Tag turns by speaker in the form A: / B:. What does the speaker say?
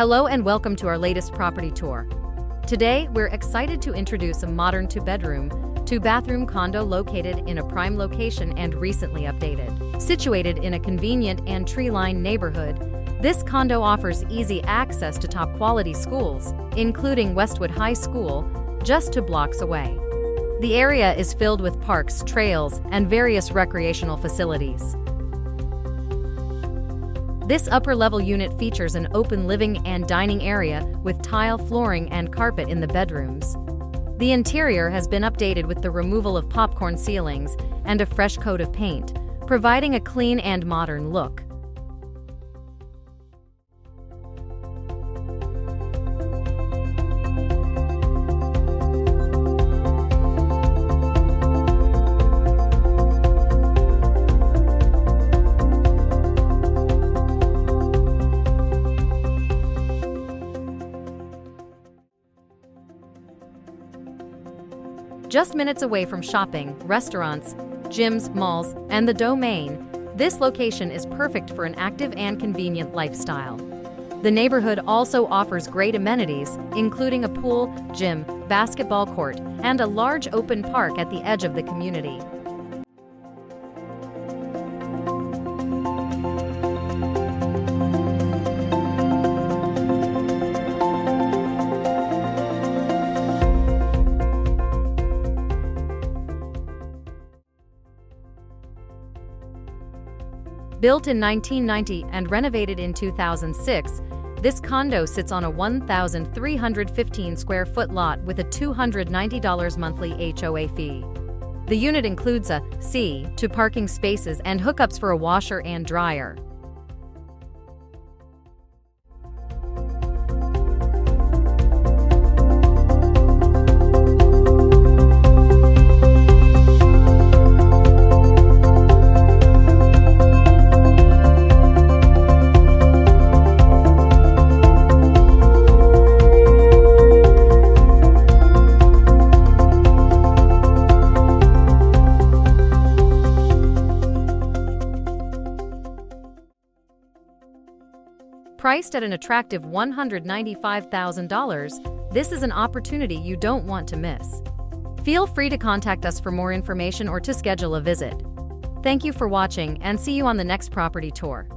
A: Hello and welcome to our latest property tour. Today, we're excited to introduce a modern two-bedroom, two-bathroom condo located in a prime location and recently updated. Situated in a convenient and tree-lined neighborhood, this condo offers easy access to top-quality schools, including Westwood High School, just 2 blocks away. The area is filled with parks, trails, and various recreational facilities. This upper-level unit features an open living and dining area with tile flooring and carpet in the bedrooms. The interior has been updated with the removal of popcorn ceilings and a fresh coat of paint, providing a clean and modern look. Just minutes away from shopping, restaurants, gyms, malls, and the Domain, this location is perfect for an active and convenient lifestyle. The neighborhood also offers great amenities, including a pool, gym, basketball court, and a large open park at the edge of the community. Built in 1990 and renovated in 2006, this condo sits on a 1,315 square foot lot with a $290 monthly HOA fee. The unit includes a C2 parking spaces and hookups for a washer and dryer. Priced at an attractive $195,000, this is an opportunity you don't want to miss. Feel free to contact us for more information or to schedule a visit. Thank you for watching and see you on the next property tour.